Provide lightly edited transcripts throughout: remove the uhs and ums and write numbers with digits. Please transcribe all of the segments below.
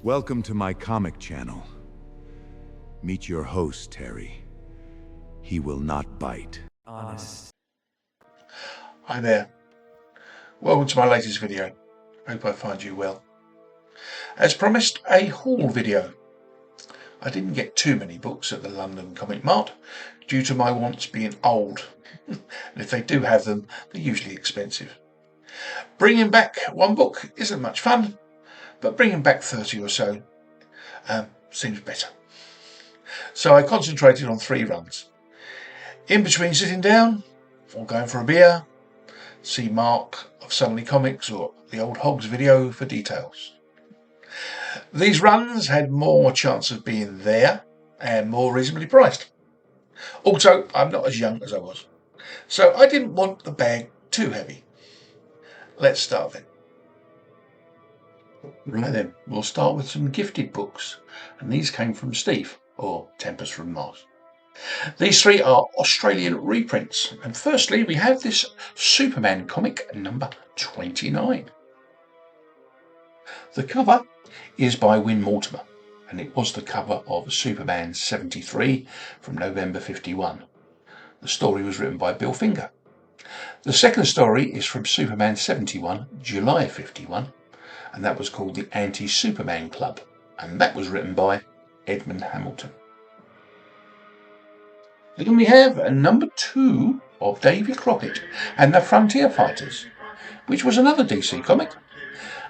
Welcome to my comic channel. Meet your host, Terry. He will not bite. Honest. Hi there. Welcome to my latest video. Hope I find you well. As promised, a haul video. I didn't get too many books at the London Comic Mart due to my wants being old. And if they do have them, they're usually expensive. Bringing back one book isn't much fun, but bringing back 30 or so seems better. So I concentrated on 3 runs. In between sitting down or going for a beer, see Mark of Suddenly Comics or the Old Hogs video for details. These runs had more chance of being there and more reasonably priced. Also, I'm not as young as I was, so I didn't want the bag too heavy. Let's start then. Right then, we'll start with some gifted books, and these came from Steve, or Tempest from Mart. These 3 are Australian reprints, and firstly we have this Superman comic number 29. The cover is by Win Mortimer, and it was the cover of Superman 73 from November 51. The story was written by Bill Finger. The second story is from Superman 71, July 51, and that was called the Anti-Superman Club, and that was written by Edmund Hamilton. Then we have a number 2 of Davy Crockett and the Frontier Fighters, which was another DC comic,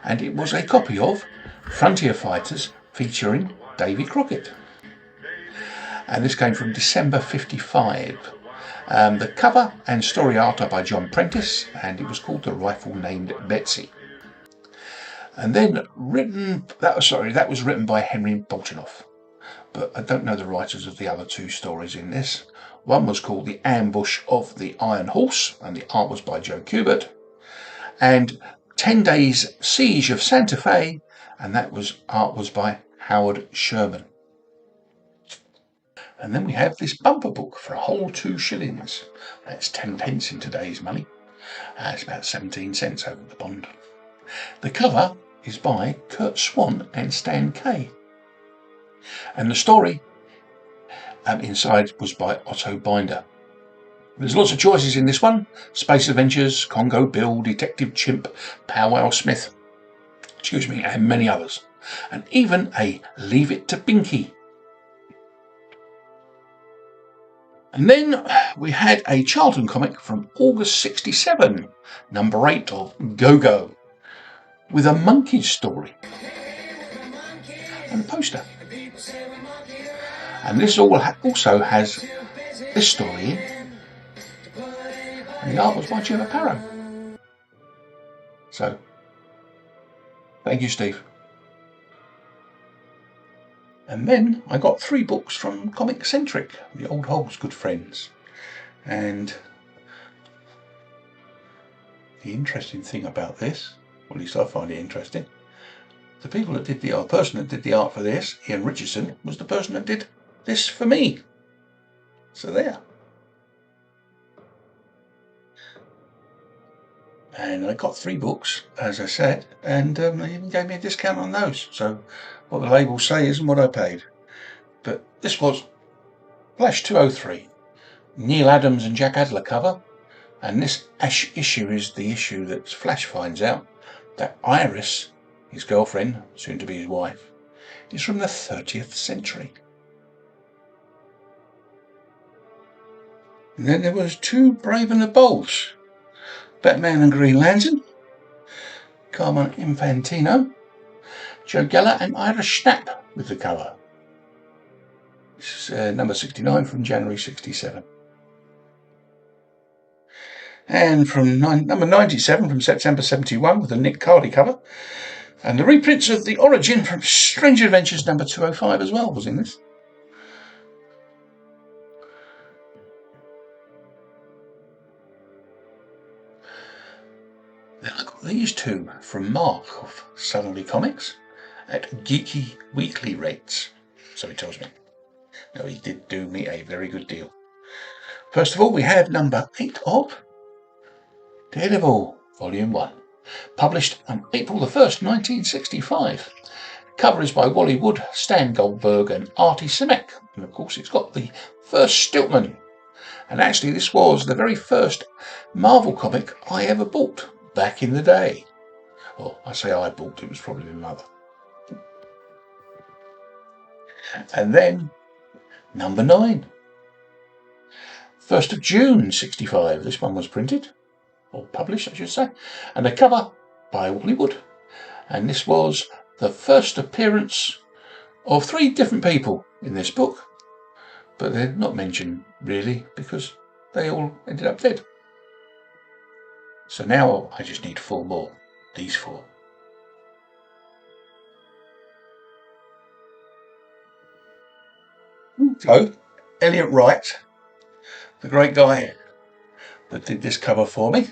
and it was a copy of Frontier Fighters featuring Davy Crockett. And this came from December 55. The cover and story art are by John Prentice, and it was called The Rifle Named Betsy. And then that was written by Henry Boltinoff, but I don't know the writers of the other 2 stories in this. One was called The Ambush of the Iron Horse, and the art was by Joe Kubert, and 10 Days Siege of Santa Fe, and art was by Howard Sherman. And then we have this bumper book for a whole 2 shillings. That's 10 pence in today's money. It's about 17 cents over the pond. The cover is by Kurt Swan and Stan Kay. And the story inside was by Otto Binder. There's lots of choices in this one. Space Adventures, Congo Bill, Detective Chimp, Powwow Smith, and many others. And even a Leave It to Binky. And then we had a Charlton comic from August 67, number 8 of Go-Go, with a monkey story and a poster. And this also has this story in, and the art was by Jim Aparo. So, thank you, Steve. And then I got 3 books from Comic Centric, the Old Hogs good friends. And the interesting thing about this, or at least I find it interesting, the person that did the art for this, Ian Richardson, was the person that did this for me. So there. And I got 3 books, as I said, and they even gave me a discount on those. So what the labels say isn't what I paid. But this was Flash 203, Neil Adams and Jack Adler cover, and this issue is the issue that Flash finds out that Iris, his girlfriend, soon to be his wife, is from the 30th century. And then there was 2 Brave and the Bolds, Batman and Green Lantern, Carmine Infantino, Joe Geller and Ira Schnapp with the cover. This is number 69 from January 67. And from number 97 from September 71 with the Nick Cardy cover. And the reprints of The Origin from Strange Adventures number 205 as well was in this. Then I got these 2 from Mark of Suddenly Comics at Geeky Weekly rates, so he tells me. No, he did do me a very good deal. First of all, we have number 8 of Daredevil, Volume 1, published on April the 1st, 1965. cover is by Wally Wood, Stan Goldberg and Artie Simek. And of course it's got the first Stiltman. And actually this was the very first Marvel comic I ever bought back in the day. Well, I say I bought, it was probably my mother. And then number 9. 1st of June 65. This one was printed, or published I should say. And the cover by Wally Wood. And this was the first appearance of 3 different people in this book. But they're not mentioned really because they all ended up dead. So now I just need 4 more. These 4. So, Elliot Wright, the great guy that did this cover for me,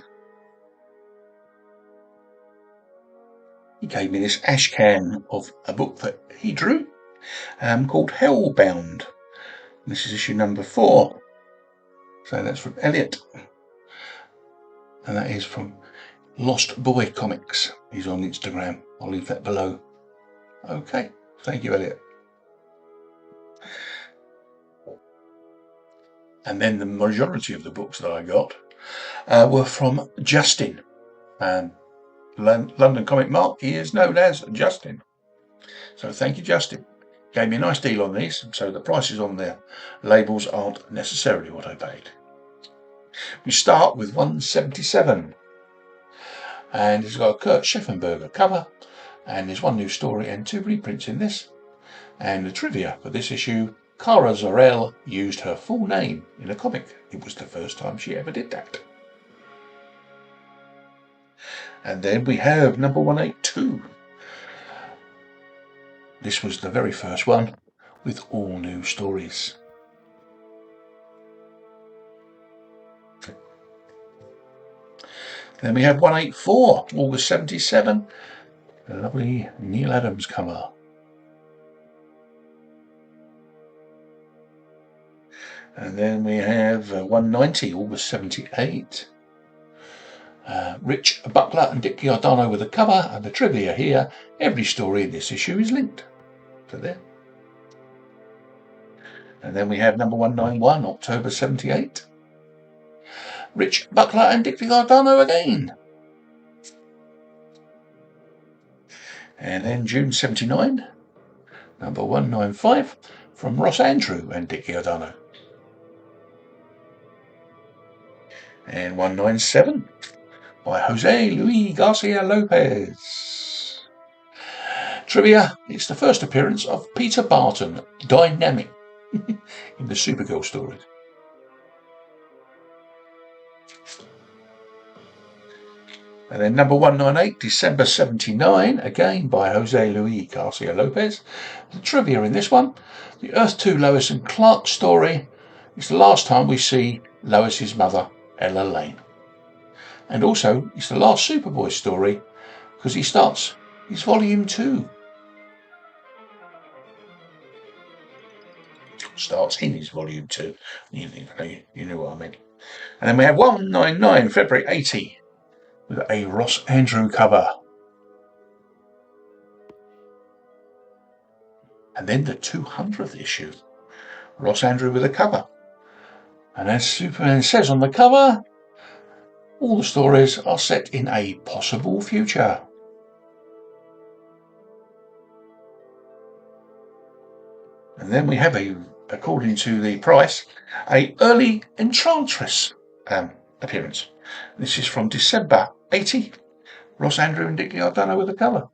he gave me this ash can of a book that he drew called Hellbound. This is issue number 4. So that's from Elliot. And that is from Lost Boy Comics. He's on Instagram. I'll leave that below. Okay. Thank you, Elliot. And then the majority of the books that I got were from Justin. London Comic Mart, he is known as Justin. So thank you, Justin. Gave me a nice deal on these, so the prices on their labels aren't necessarily what I paid. We start with 177. And it's got a Kurt Scheffenberger cover. And there's 1 new story and 2 reprints in this. And the trivia for this issue, Kara Zor-El used her full name in a comic. It was the first time she ever did that. And then we have number 182. This was the very first one with all new stories. Then we have 184, August 77. A lovely Neil Adams cover. And then we have 190, August 78. Rich Buckler and Dick Giordano with a cover, and the trivia here, every story in this issue is linked. So there. And then we have number 191, October 78. Rich Buckler and Dick Giordano again. And then June 79, number 195, from Ross Andrew and Dick Giordano. And 197 by Jose Luis Garcia Lopez. Trivia, it's the first appearance of Peter Barton, Dynamic, in the Supergirl stories. And then number 198, December 79, again by Jose Luis Garcia Lopez. The trivia in this one, the Earth 2 Lois and Clark story is the last time we see Lois's mother, Ella Lane. And also, it's the last Superboy story because he starts his volume 2. Starts in his volume 2. You know what I mean. And then we have 199, February 80, with a Ross Andrew cover. And then the 200th issue, Ross Andrew with a cover. And as Superman says on the cover, all the stories are set in a possible future. And then we have according to the price, a early Enchantress appearance. This is from December 80. Ross Andrew and Dick Giordano with a cover.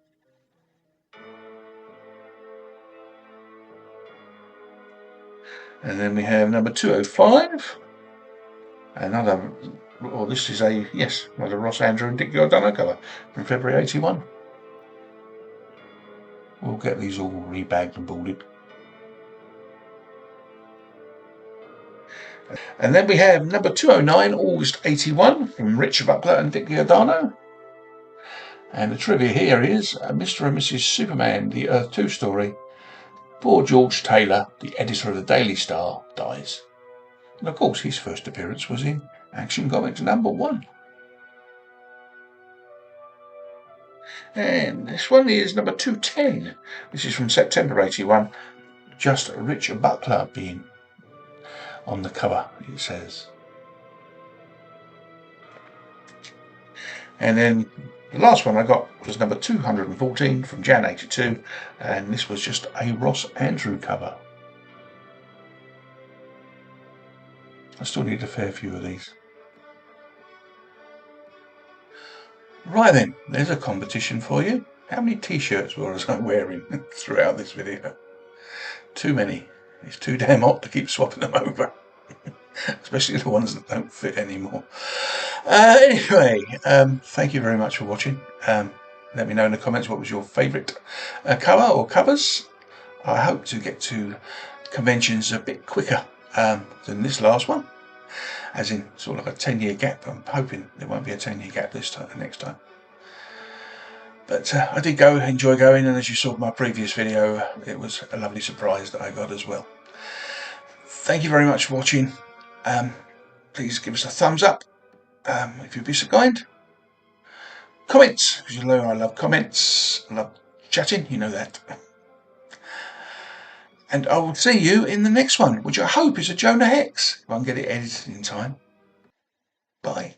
And then we have number 205. Another Ross Andrew and Dick Giordano cover from February 81. We'll get these all rebagged and boarded. And then we have number 209, August 81, from Richard Buckler and Dick Giordano. And the trivia here is Mr. and Mrs. Superman, the Earth 2 story. Poor George Taylor, the editor of the Daily Star, dies. And of course, his first appearance was in Action Comics number 1. And this one is number 210. This is from September 81. Just Rich Butler being on the cover, it says. And then the last one I got was number 214 from Jan 82, and this was just a Ross Andrew cover. I still need a fair few of these. Right then, there's a competition for you. How many t-shirts was I wearing throughout this video? Too many. It's too damn hot to keep swapping them over. Especially the ones that don't fit anymore. Anyway, thank you very much for watching. Let me know in the comments what was your favourite cover or covers. I hope to get to conventions a bit quicker than this last one. As in sort of like a 10-year gap. I'm hoping there won't be a 10-year gap this time, next time. But I did enjoy going, and as you saw in my previous video, it was a lovely surprise that I got as well. Thank you very much for watching. Please give us a thumbs up if you'd be so kind. Comments, because you know I love comments. I love chatting, you know that. And I will see you in the next one, which I hope is a Jonah Hex, if I can get it edited in time. Bye.